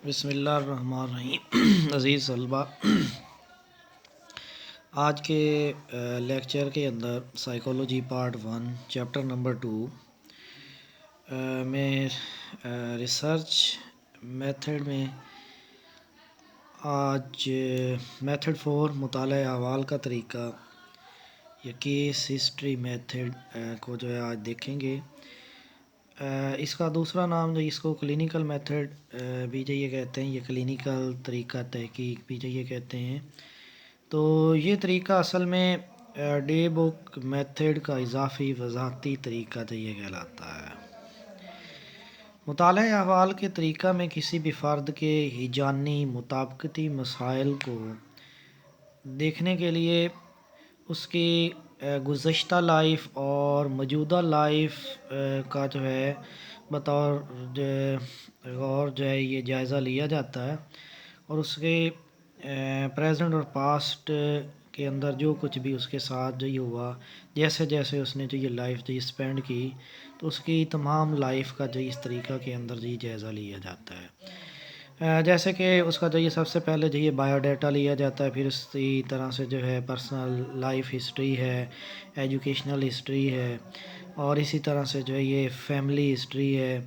بسم اللہ الرحمن الرحیم عزیز طلبہ، آج کے لیکچر کے اندر سائیکالوجی پارٹ 1 چیپٹر نمبر 2 میں ریسرچ میتھڈ میں آج میتھڈ 4 مطالعہ احوال کا طریقہ یا کیس ہسٹری میتھڈ کو جو ہے آج دیکھیں گے۔ اس کا دوسرا نام جو اس کو کلینیکل میتھڈ بھی یہ کہتے ہیں، یہ کلینیکل طریقہ تحقیق بھی یہ کہتے ہیں۔ تو یہ طریقہ اصل میں ڈے بک میتھڈ کا اضافی وضاحتی طریقہ یہ کہلاتا ہے۔ مطالعہ احوال کے طریقہ میں کسی بھی فرد کے ہیجانی مطابقتی مسائل کو دیکھنے کے لیے اس کی گزشتہ لائف اور موجودہ لائف کا جو ہے بطور غور جو ہے یہ جائزہ لیا جاتا ہے، اور اس کے پریزنٹ اور پاسٹ کے اندر جو کچھ بھی اس کے ساتھ جو یہ ہوا، جیسے جیسے اس نے جو یہ لائف جو اسپینڈ کی، تو اس کی تمام لائف کا جو اس طریقہ کے اندر جو جائزہ لیا جاتا ہے۔ جیسے کہ اس کا جو یہ سب سے پہلے جو یہ بایو ڈیٹا لیا جاتا ہے، پھر اسی طرح سے جو ہے پرسنل لائف ہسٹری ہے، ایجوکیشنل ہسٹری ہے، اور اسی طرح سے جو ہے یہ فیملی ہسٹری ہے۔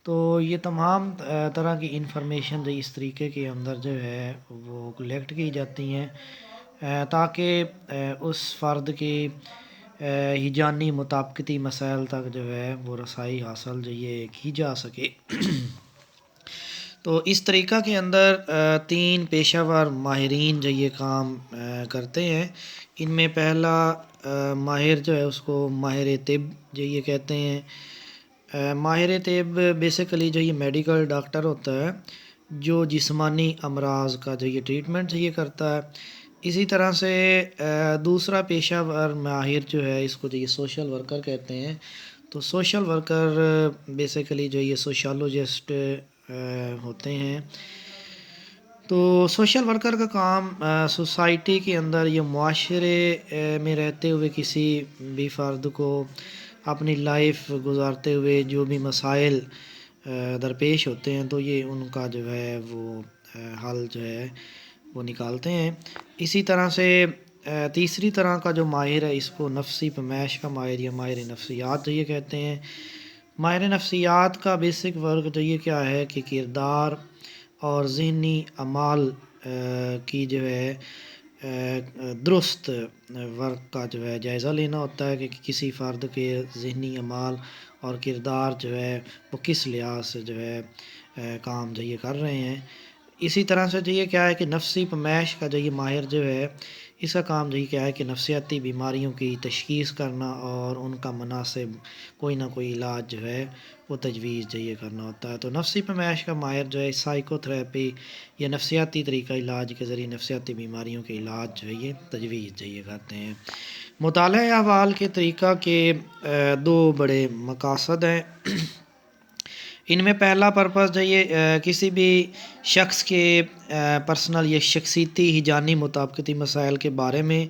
تو یہ تمام طرح کی انفارمیشن جو اس طریقے کے اندر جو ہے وہ کلیکٹ کی جاتی ہیں تاکہ اس فرد کی ہیجانی مطابقتی مسائل تک جو ہے وہ رسائی حاصل جو یہ کی جا سکے۔ تو اس طریقہ کے اندر 3 پیشہ ور ماہرین جو یہ کام کرتے ہیں۔ ان میں پہلا ماہر جو ہے اس کو ماہر طب جو یہ کہتے ہیں۔ ماہر طب بیسیکلی جو یہ میڈیکل ڈاکٹر ہوتا ہے جو جسمانی امراض کا جو یہ ٹریٹمنٹ جو یہ کرتا ہے۔ اسی طرح سے دوسرا پیشہ ور ماہر جو ہے اس کو جو یہ سوشل ورکر کہتے ہیں۔ تو سوشل ورکر بیسیکلی جو یہ سوشالوجسٹ ہوتے ہیں۔ تو سوشل ورکر کا کام سوسائٹی کے اندر یا معاشرے میں رہتے ہوئے کسی بھی فرد کو اپنی لائف گزارتے ہوئے جو بھی مسائل درپیش ہوتے ہیں تو یہ ان کا جو ہے وہ حل جو ہے وہ نکالتے ہیں۔ اسی طرح سے تیسری طرح کا جو ماہر ہے اس کو نفسی پیمائش کا ماہر یا ماہر نفسیات جو یہ کہتے ہیں۔ ماہر نفسیات کا بیسک ورک جو یہ کیا ہے کہ کردار اور ذہنی اعمال کی جو ہے درست ورک کا جو ہے جائزہ لینا ہوتا ہے کہ کسی فرد کے ذہنی اعمال اور کردار جو ہے وہ کس لحاظ سے جو ہے کام جو یہ کر رہے ہیں۔ اسی طرح سے جو یہ کیا ہے کہ نفسی پیمائش کا جو یہ ماہر جو ہے اس کا کام جو یہ کیا ہے کہ نفسیاتی بیماریوں کی تشخیص کرنا اور ان کا مناسب کوئی نہ کوئی علاج جو ہے وہ تجویز جو یہ کرنا ہوتا ہے۔ تو نفسی پیمائش کا ماہر جو ہے سائیکو تھراپی یا نفسیاتی طریقہ علاج کے ذریعے نفسیاتی بیماریوں کے علاج جو ہے یہ تجویز جو یہ کرتے ہیں۔ مطالعہ احوال کے طریقہ کے 2 بڑے مقاصد ہیں۔ ان میں پہلا پرپس جو یہ کسی بھی شخص کے پرسنل یا شخصیتی ہیجانی مطابقتی مسائل کے بارے میں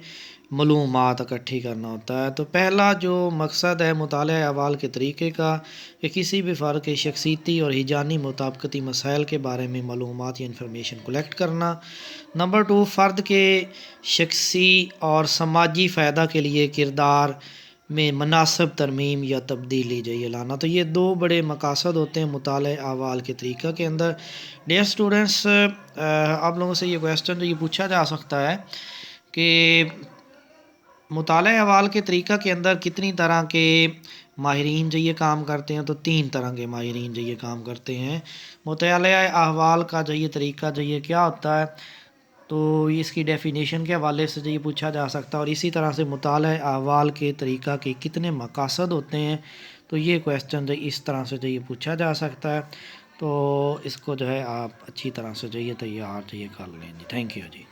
معلومات اکٹھی کرنا ہوتا ہے۔ تو پہلا جو مقصد ہے مطالعہ احوال کے طریقے کا کہ کسی بھی فرد کے شخصیتی اور ہیجانی مطابقتی مسائل کے بارے میں معلومات یا انفارمیشن کلیکٹ کرنا۔ نمبر 2 فرد کے شخصی اور سماجی فائدہ کے لیے کردار میں مناسب ترمیم یا تبدیلی جو یہ لانا۔ تو یہ 2 بڑے مقاصد ہوتے ہیں مطالعہ احوال کے طریقہ کے اندر۔ ڈیئر اسٹوڈنٹس، آپ لوگوں سے یہ کویسچن جو یہ پوچھا جا سکتا ہے کہ مطالعہ احوال کے طریقہ کے اندر کتنی طرح کے ماہرین جو یہ کام کرتے ہیں؟ تو 3 طرح کے ماہرین جو یہ کام کرتے ہیں۔ مطالعہ احوال کا جو یہ طریقہ جو یہ کیا ہوتا ہے تو اس کی ڈیفینیشن کے حوالے سے جو یہ پوچھا جا سکتا ہے، اور اسی طرح سے مطالعہ احوال کے طریقہ کے کتنے مقاصد ہوتے ہیں تو یہ کویسچن جو اس طرح سے جو یہ پوچھا جا سکتا ہے۔ تو اس کو جو ہے آپ اچھی طرح سے جو یہ تیار جو یہ کر لیں جی۔ Thank you G.